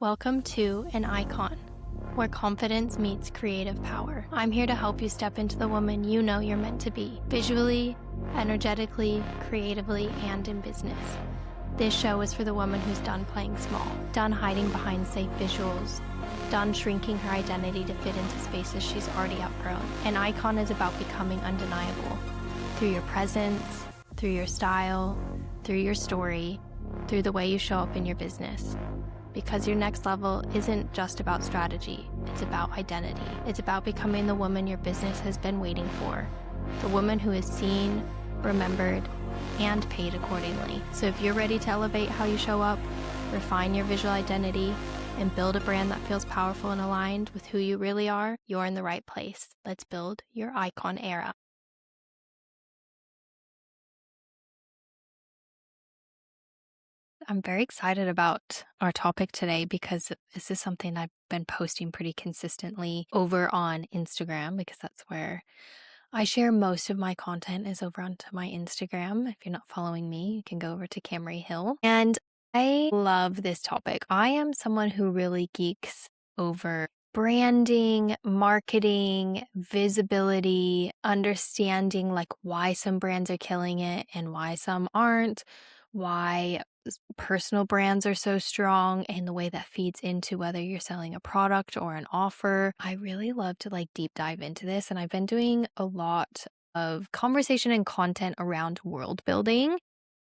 Welcome to An Icon, where confidence meets creative power. I'm here to help you step into the woman you know you're meant to be, visually, energetically, creatively, and in business. This show is for the woman who's done playing small, done hiding behind safe visuals, done shrinking her identity to fit into spaces she's already outgrown. An Icon is about becoming undeniable through your presence, through your style, through your story, through the way you show up in your business. Because your next level isn't just about strategy, it's about identity. It's about becoming the woman your business has been waiting for, the woman who is seen, remembered, and paid accordingly. So if you're ready to elevate how you show up, refine your visual identity, and build a brand that feels powerful and aligned with who you really are, you're in the right place. Let's build your icon era. I'm very excited about our topic today because this is something I've been posting pretty consistently over on Instagram, because that's where I share most of my content, is over onto my Instagram. If you're not following me, you can go over to Camry Hill. And I love this topic. I am someone who really geeks over branding, marketing, visibility, understanding like why some brands are killing it and why some aren't, why personal brands are so strong, and the way that feeds into whether you're selling a product or an offer. I really love to deep dive into this, and I've been doing a lot of conversation and content around world building,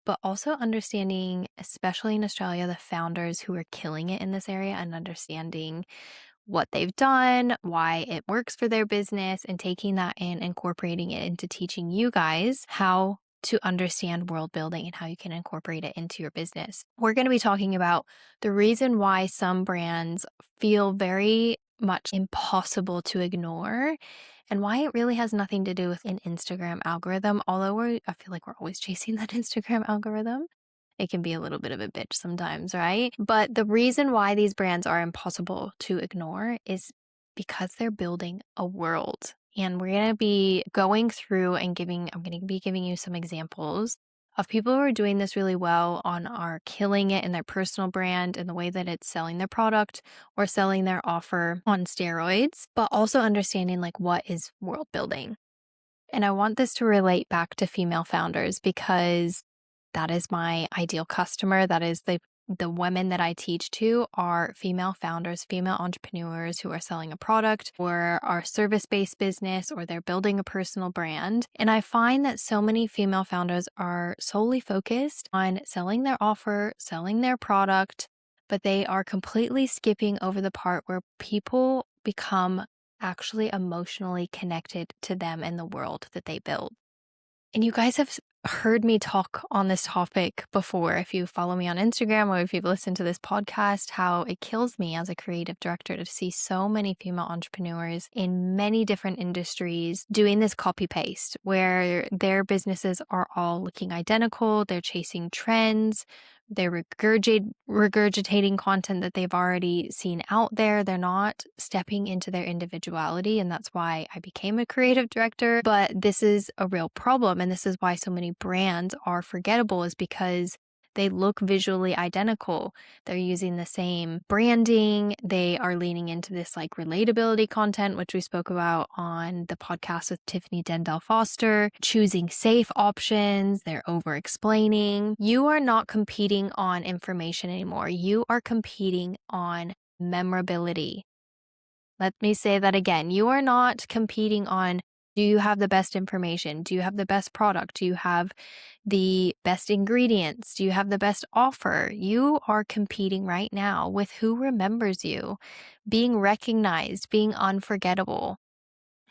but also understanding, especially in Australia, the founders who are killing it in this area and understanding what they've done, why it works for their business, and taking that and incorporating it into teaching you guys how to understand world building and how you can incorporate it into your business. We're going to be talking about the reason why some brands feel very much impossible to ignore, and why it really has nothing to do with an Instagram algorithm. Although I feel like we're always chasing that Instagram algorithm. It can be a little bit of a bitch sometimes, right? But the reason why these brands are impossible to ignore is because they're building a world. And we're going to be going through and I'm going to be giving you some examples of people who are doing this really well, are killing it in their personal brand and the way that it's selling their product or selling their offer on steroids, but also understanding what is world building. And I want this to relate back to female founders because that is my ideal customer. That is the women that I teach to are female founders, female entrepreneurs who are selling a product or are service-based business, or they're building a personal brand. And I find that so many female founders are solely focused on selling their offer, selling their product, but they are completely skipping over the part where people become actually emotionally connected to them and the world that they build. And you guys have heard me talk on this topic before, if you follow me on Instagram or if you've listened to this podcast, how it kills me as a creative director to see so many female entrepreneurs in many different industries doing this copy paste, where their businesses are all looking identical. They're chasing trends. They're regurgitating content that they've already seen out there. They're not stepping into their individuality, and that's why I became a creative director. But this is a real problem, and this is why so many brands are forgettable, is because they look visually identical. They're using the same branding. They are leaning into this relatability content, which we spoke about on the podcast with Tiffany Dendell Foster, choosing safe options. They're over explaining. You are not competing on information anymore. You are competing on memorability. Let me say that again. You are not competing on, do you have the best information? Do you have the best product? Do you have the best ingredients? Do you have the best offer? You are competing right now with who remembers you, being recognized, being unforgettable.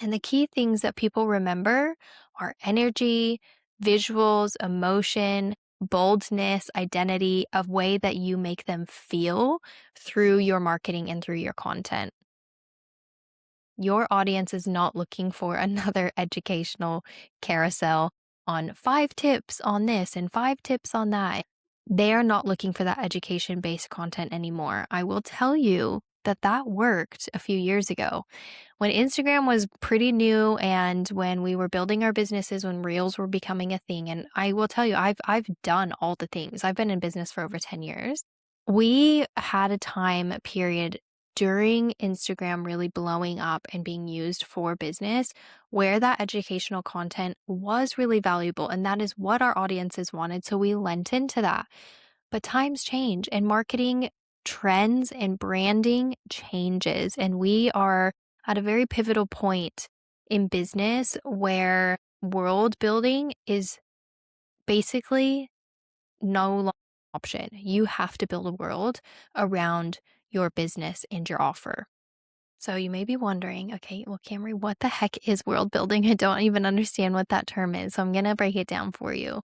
And the key things that people remember are energy, visuals, emotion, boldness, identity, of way that you make them feel through your marketing and through your content. Your audience is not looking for another educational carousel on 5 tips on this and 5 tips on that. They are not looking for that education-based content anymore. I will tell you that worked a few years ago. When Instagram was pretty new and when we were building our businesses, when Reels were becoming a thing, and I will tell you, I've done all the things. I've been in business for over 10 years. We had a time period during Instagram really blowing up and being used for business where that educational content was really valuable. And that is what our audiences wanted. So we lent into that. But times change and marketing trends and branding changes. And we are at a very pivotal point in business where world building is basically no longer an option. You have to build a world around your business and your offer. So you may be wondering, okay, well, Camry, what the heck is world building? I don't even understand what that term is. So I'm going to break it down for you.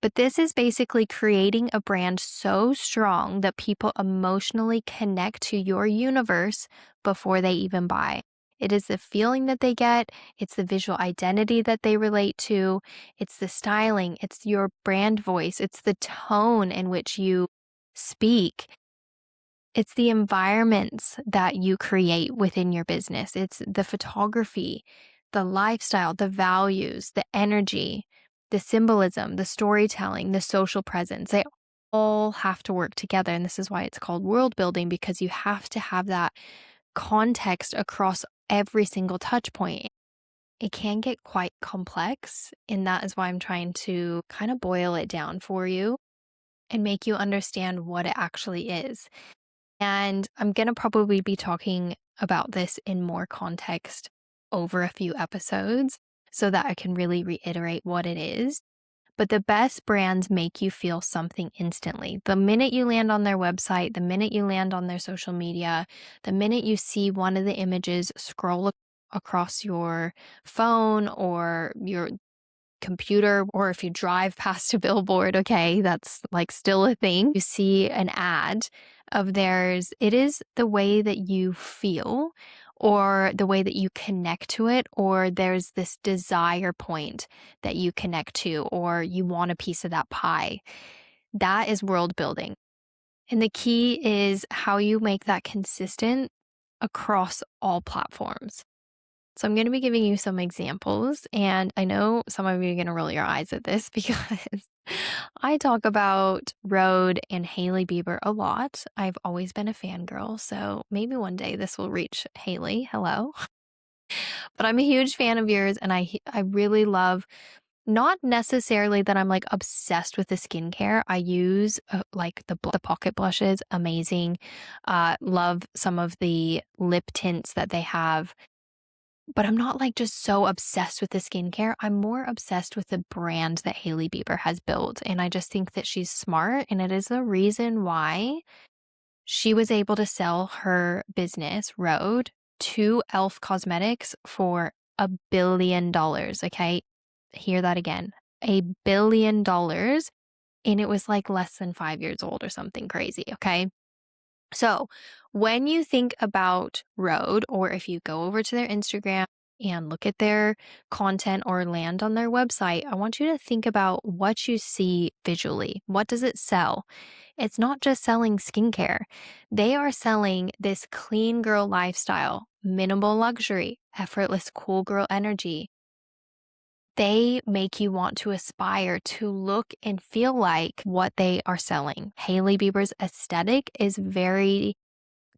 But this is basically creating a brand so strong that people emotionally connect to your universe before they even buy. It is the feeling that they get, it's the visual identity that they relate to, it's the styling, it's your brand voice, it's the tone in which you speak. It's the environments that you create within your business. It's the photography, the lifestyle, the values, the energy, the symbolism, the storytelling, the social presence. They all have to work together. And this is why it's called world building, because you have to have that context across every single touch point. It can get quite complex, and that is why I'm trying to kind of boil it down for you and make you understand what it actually is. And I'm going to probably be talking about this in more context over a few episodes so that I can really reiterate what it is. But the best brands make you feel something instantly. The minute you land on their website, the minute you land on their social media, the minute you see one of the images scroll across your phone or your computer, or if you drive past a billboard, okay, that's like still a thing. You see an ad of theirs, it is the way that you feel or the way that you connect to it, or there's this desire point that you connect to, or you want a piece of that pie. That is world building. And the key is how you make that consistent across all platforms. So I'm going to be giving you some examples, and I know some of you are going to roll your eyes at this because I talk about Rhode and Hailey Bieber a lot. I've always been a fangirl, so maybe one day this will reach Hailey. Hello. But I'm a huge fan of yours, and I really love, not necessarily that I'm like obsessed with the skincare. I use like the pocket blushes, amazing. Love some of the lip tints that they have. But I'm not like just so obsessed with the skincare. I'm more obsessed with the brand that Hailey Bieber has built. And I just think that she's smart. And it is the reason why she was able to sell her business, Rhode, to Elf Cosmetics for $1 billion. Okay. Hear that again. $1 billion. And it was like less than 5 years old or something crazy. Okay. So when you think about Rhode, or if you go over to their Instagram and look at their content or land on their website, I want you to think about what you see visually. What does it sell? It's not just selling skincare. They are selling this clean girl lifestyle, minimal luxury, effortless cool girl energy. They make you want to aspire to look and feel like what they are selling. Hailey Bieber's aesthetic is very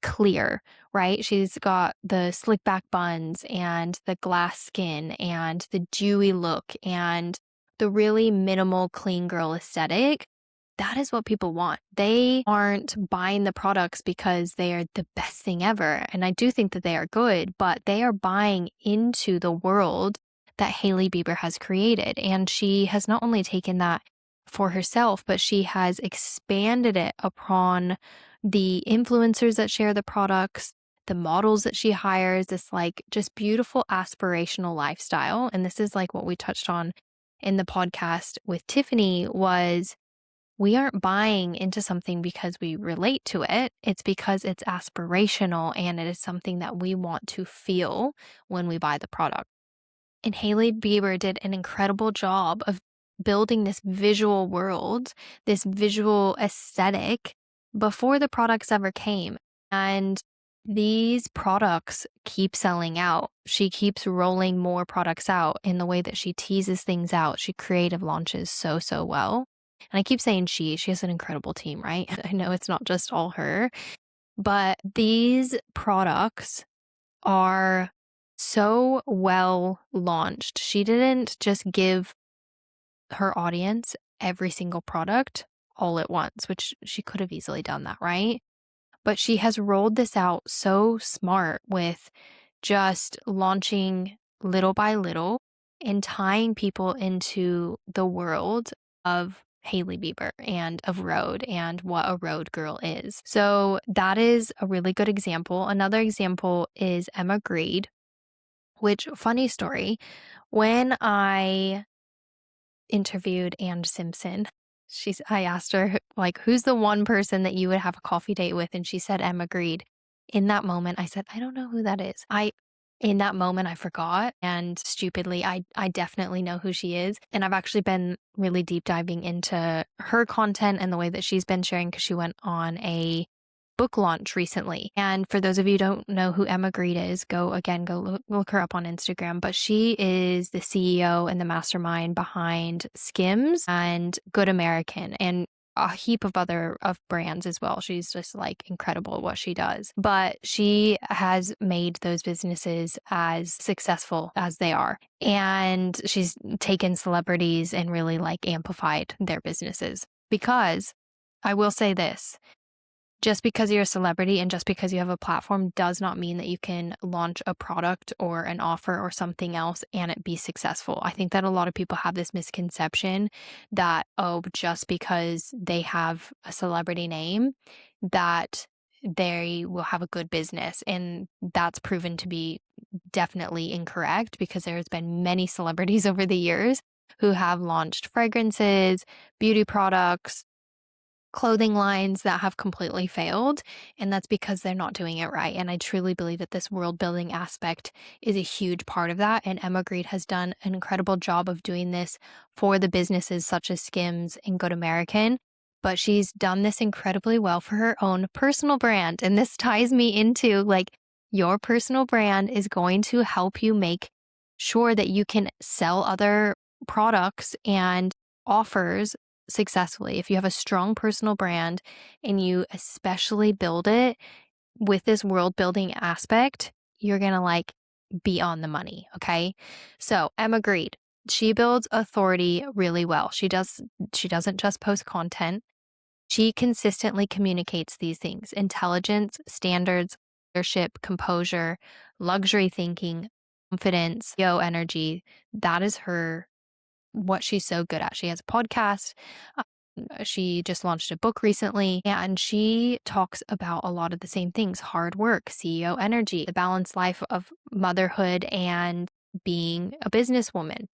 clear, right? She's got the slick back buns and the glass skin and the dewy look and the really minimal clean girl aesthetic. That is what people want. They aren't buying the products because they are the best thing ever. And I do think that they are good, but they are buying into the world that Hailey Bieber has created. And she has not only taken that for herself, but she has expanded it upon the influencers that share the products, the models that she hires, this like just beautiful aspirational lifestyle. And this is like what we touched on in the podcast with Tiffany was we aren't buying into something because we relate to it. It's because it's aspirational and it is something that we want to feel when we buy the product. And Hailey Bieber did an incredible job of building this visual world, this visual aesthetic before the products ever came. And these products keep selling out. She keeps rolling more products out in the way that she teases things out. She creative launches so well. And I keep saying she has an incredible team, right? I know it's not just all her, but these products are so well launched. She didn't just give her audience every single product all at once, which she could have easily done that, right? But she has rolled this out so smart with just launching little by little and tying people into the world of Hailey Bieber and of Rhode and what a Rhode girl is. So that is a really good example. Another example is Emma Grede, which, funny story, when I interviewed Anne Simpson, I asked her, like, who's the one person that you would have a coffee date with? And she said Emma Grede. In that moment, I said, I don't know who that is. In that moment, I forgot. And stupidly, I definitely know who she is. And I've actually been really deep diving into her content and the way that she's been sharing, because she went on a book launch recently. And for those of you who don't know who Emma Grede is, go look her up on Instagram. But she is the CEO and the mastermind behind Skims and Good American and a heap of other brands as well. She's just like incredible at what she does. But she has made those businesses as successful as they are. And she's taken celebrities and really like amplified their businesses. Because I will say this, just because you're a celebrity and just because you have a platform does not mean that you can launch a product or an offer or something else and it be successful. I think that a lot of people have this misconception that, oh, just because they have a celebrity name, that they will have a good business. And that's proven to be definitely incorrect, because there's been many celebrities over the years who have launched fragrances, beauty products, clothing lines that have completely failed, and that's because they're not doing it right. And I truly believe that this world building aspect is a huge part of that, and Emma Grede has done an incredible job of doing this for the businesses such as Skims and Good American. But she's done this incredibly well for her own personal brand, and this ties me into, like, your personal brand is going to help you make sure that you can sell other products and offers successfully. If you have a strong personal brand and you especially build it with this world building aspect, you're going to like be on the money. Okay. So Emma Grede, she builds authority really well. She doesn't just post content. She consistently communicates these things: intelligence, standards, leadership, composure, luxury thinking, confidence, yo energy. That is what she's so good at. She has a podcast. She just launched a book recently, and she talks about a lot of the same things: hard work, CEO energy, the balanced life of motherhood and being a businesswoman.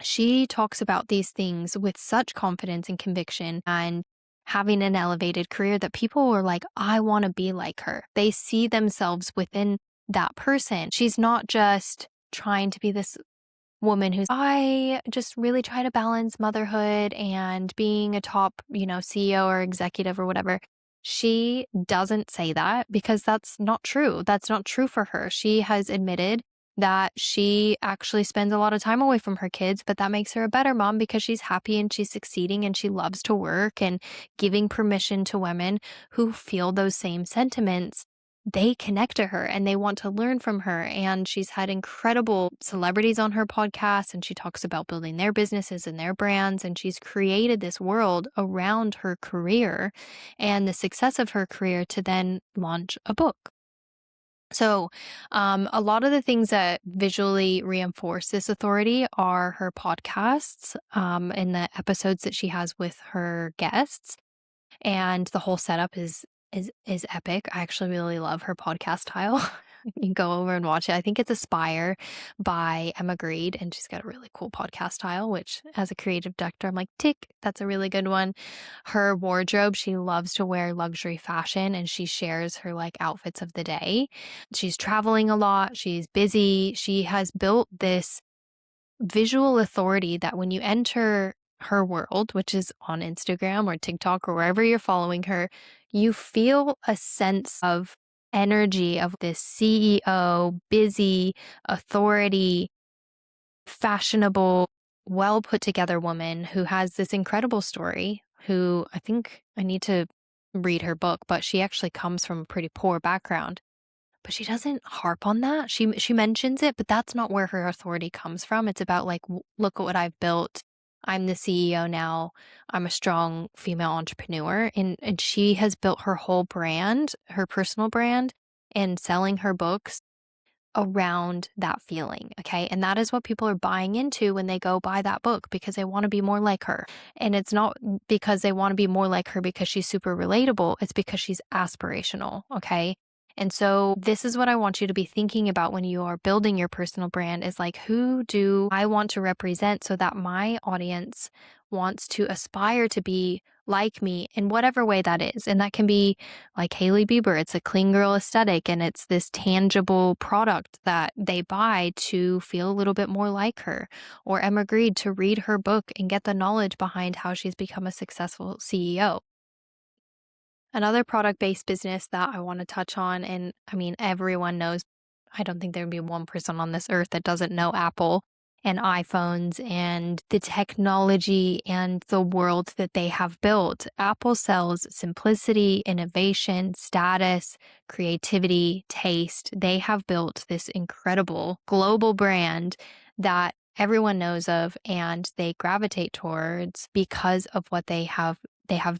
She talks about these things with such confidence and conviction, and having an elevated career that people were like, I want to be like her. They see themselves within that person. She's not just trying to be this woman who's, I just really try to balance motherhood and being a top, CEO or executive or whatever. She doesn't say that, because that's not true. That's not true for her. She has admitted that she actually spends a lot of time away from her kids, but that makes her a better mom because she's happy and she's succeeding and she loves to work, and giving permission to women who feel those same sentiments. They connect to her and they want to learn from her. And she's had incredible celebrities on her podcast, and she talks about building their businesses and their brands. And she's created this world around her career and the success of her career to then launch a book. So, a lot of the things that visually reinforce this authority are her podcasts, and the episodes that she has with her guests. And the whole setup is epic. I actually really love her podcast style. You can go over and watch it. I think it's Aspire by Emma Grede, and she's got a really cool podcast style, which as a creative director, I'm like, tick, that's a really good one. Her wardrobe, she loves to wear luxury fashion, and she shares her like outfits of the day. She's traveling a lot. She's busy. She has built this visual authority that when you enter her world, which is on Instagram or TikTok or wherever you're following her, you feel a sense of energy of this CEO, busy, authority, fashionable, well put together woman who has this incredible story, who I think I need to read her book, but she actually comes from a pretty poor background. But she doesn't harp on that. She mentions it, but that's not where her authority comes from. It's about like, look at what I've built. I'm the CEO now. I'm a strong female entrepreneur, and she has built her whole brand, her personal brand, and selling her books around that feeling. Okay. And that is what people are buying into when they go buy that book, because they want to be more like her. And it's not because they want to be more like her because she's super relatable. It's because she's aspirational. Okay. And so this is what I want you to be thinking about when you are building your personal brand, is like, who do I want to represent so that my audience wants to aspire to be like me in whatever way that is. And that can be like Hailey Bieber. It's a clean girl aesthetic, and it's this tangible product that they buy to feel a little bit more like her. Or Emma Grede, to read her book and get the knowledge behind how she's become a successful CEO. Another product-based business that I want to touch on, and I mean, everyone knows, I don't think there would be one person on this earth that doesn't know Apple and iPhones and the technology and the world that they have built. Apple sells simplicity, innovation, status, creativity, taste. They have built this incredible global brand that everyone knows of and they gravitate towards because of what they have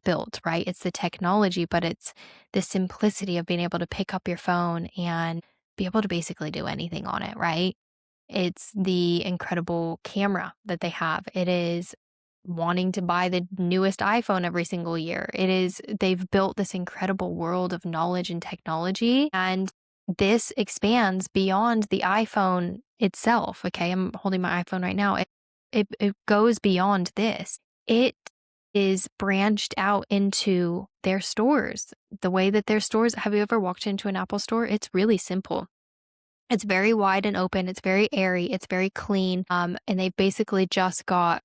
built, right? It's the technology, but it's the simplicity of being able to pick up your phone and be able to basically do anything on it, right? It's the incredible camera that they have. It is wanting to buy the newest iPhone every single year. They've built this incredible world of knowledge and technology, and this expands beyond the iPhone itself. Okay, I'm holding my iPhone right now. It goes beyond this. It is branched out into their stores. The way that their stores, have you ever walked into an Apple store? It's really simple. It's very wide and open. It's very airy. It's very clean. And they've basically just got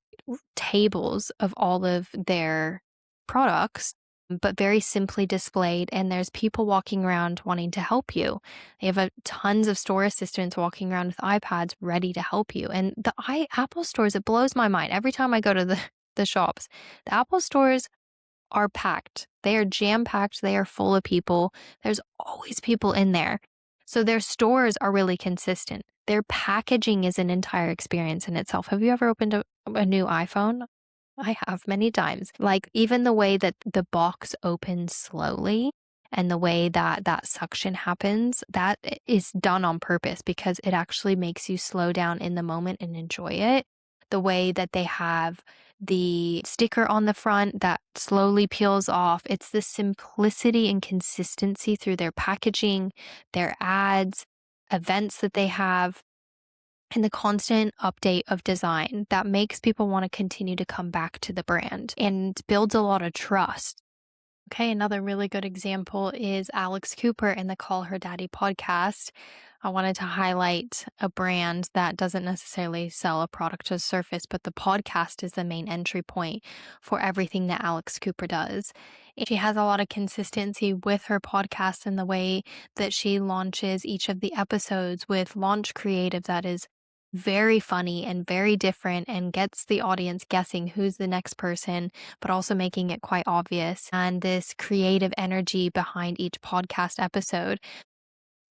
tables of all of their products, but very simply displayed. And there's people walking around wanting to help you. They have tons of store assistants walking around with iPads ready to help you. And the Apple stores, it blows my mind every time I go to the shops. The Apple stores are packed. They are jam-packed. They are full of people. There's always people in there. So their stores are really consistent. Their packaging is an entire experience in itself. Have you ever opened a new iPhone? I have many times. Like, even the way that the box opens slowly and the way that that suction happens, that is done on purpose because it actually makes you slow down in the moment and enjoy it. The way that they have the sticker on the front that slowly peels off. It's the simplicity and consistency through their packaging, their ads, events that they have, and the constant update of design that makes people want to continue to come back to the brand and builds a lot of trust. Okay, another really good example is Alex Cooper in the Call Her Daddy podcast. I wanted to highlight a brand that doesn't necessarily sell a product to the surface, but the podcast is the main entry point for everything that Alex Cooper does. She has a lot of consistency with her podcast and the way that she launches each of the episodes with launch creative that is very funny and very different and gets the audience guessing who's the next person, but also making it quite obvious, and this creative energy behind each podcast episode.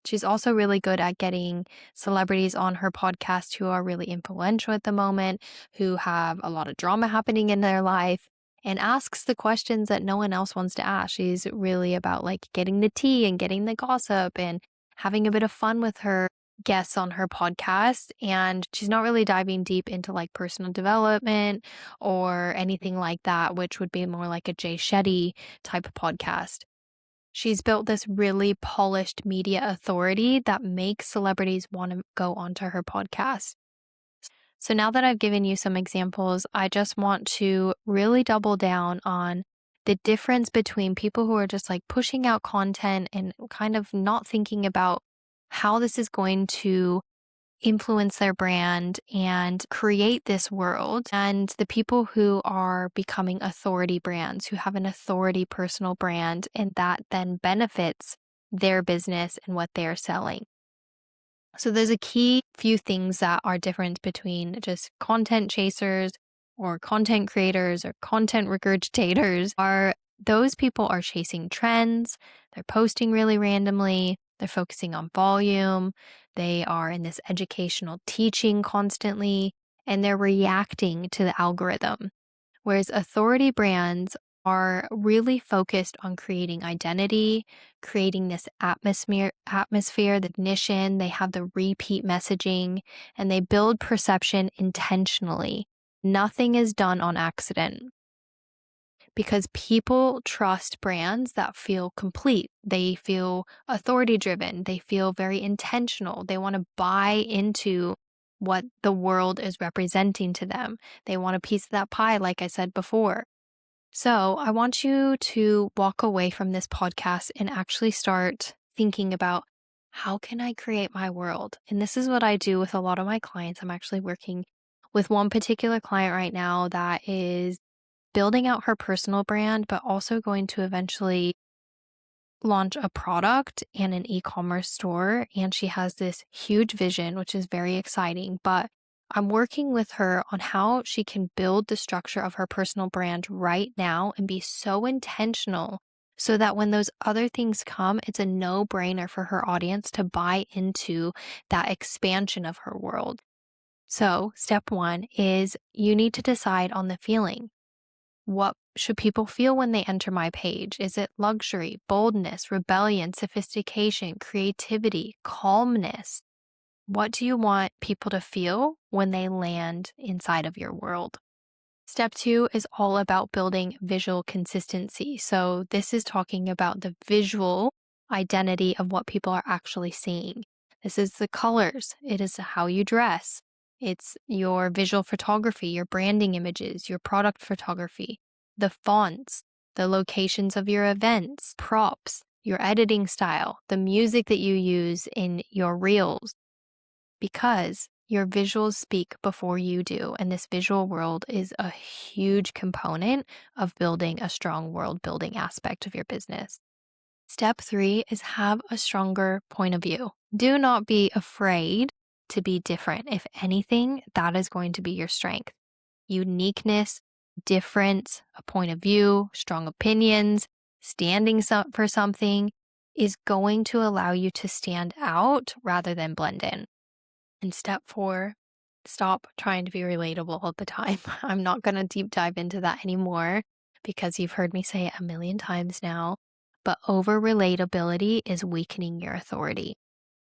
She's also really good at getting celebrities on her podcast who are really influential at the moment, who have a lot of drama happening in their life, and asks the questions that no one else wants to ask. She's really about like getting the tea and getting the gossip and having a bit of fun with her guests on her podcast. And she's not really diving deep into like personal development or anything like that, which would be more like a Jay Shetty type of podcast. She's built this really polished media authority that makes celebrities want to go onto her podcast. So now that I've given you some examples, I just want to really double down on the difference between people who are just like pushing out content and kind of not thinking about how this is going to influence their brand and create this world, and the people who are becoming authority brands, who have an authority personal brand, and that then benefits their business and what they're selling. So there's a key few things that are different between just content chasers or content creators or content regurgitators are those people are chasing trends, they're posting really randomly, they're focusing on volume, they are in this educational teaching constantly, and they're reacting to the algorithm. Whereas authority brands are really focused on creating identity, creating this atmosphere, the ignition, they have the repeat messaging, and they build perception intentionally. Nothing is done on accident because people trust brands that feel complete. They feel authority driven. They feel very intentional. They want to buy into what the world is representing to them. They want a piece of that pie, like I said before. So I want you to walk away from this podcast and actually start thinking about how can I create my world? And this is what I do with a lot of my clients. I'm actually working with one particular client right now that is building out her personal brand, but also going to eventually launch a product and an e-commerce store. And she has this huge vision, which is very exciting. But I'm working with her on how she can build the structure of her personal brand right now and be so intentional so that when those other things come, it's a no-brainer for her audience to buy into that expansion of her world. So, step one is you need to decide on the feeling. What should people feel when they enter my page? Is it luxury, boldness, rebellion, sophistication, creativity, calmness? What do you want people to feel when they land inside of your world? Step two is all about building visual consistency. So, this is talking about the visual identity of what people are actually seeing. This is the colors, it is how you dress, it's your visual photography, your branding images, your product photography, the fonts, the locations of your events, props, your editing style, the music that you use in your reels, because your visuals speak before you do. And this visual world is a huge component of building a strong world building aspect of your business. Step three is have a stronger point of view. Do not be afraid to be different. If anything, that is going to be your strength. Uniqueness, difference, a point of view, strong opinions, standing for something is going to allow you to stand out rather than blend in. And step four, stop trying to be relatable all the time. I'm not going to deep dive into that anymore because you've heard me say it a million times now, but over relatability is weakening your authority.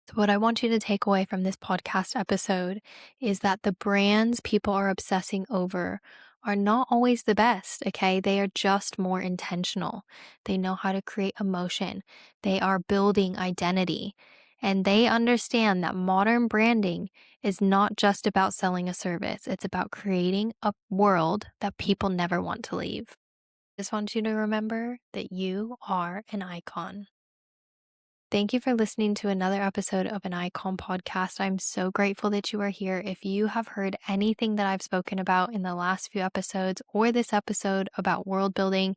So what I want you to take away from this podcast episode is that the brands people are obsessing over are not always the best, okay? They are just more intentional. They know how to create emotion. They are building identity. And they understand that modern branding is not just about selling a service. It's about creating a world that people never want to leave. I just want you to remember that you are an icon. Thank you for listening to another episode of an Icon podcast. I'm so grateful that you are here. If you have heard anything that I've spoken about in the last few episodes or this episode about world building,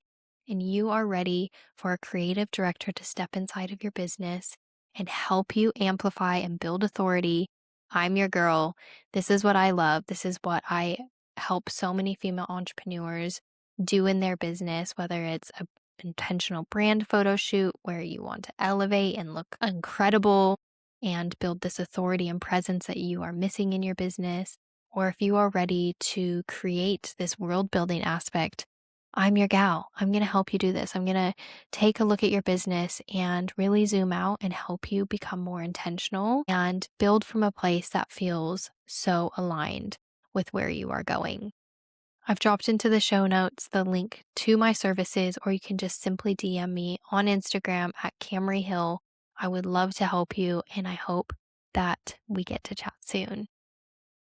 and you are ready for a creative director to step inside of your business and help you amplify and build authority, I'm your girl. This is what I love. This is what I help so many female entrepreneurs do in their business, whether it's a intentional brand photo shoot where you want to elevate and look incredible and build this authority and presence that you are missing in your business, or if you are ready to create this world building aspect, I'm your gal. I'm going to help you do this. I'm going to take a look at your business and really zoom out and help you become more intentional and build from a place that feels so aligned with where you are going. I've dropped into the show notes the link to my services, or you can just simply DM me on Instagram at Camry Hill. I would love to help you, and I hope that we get to chat soon.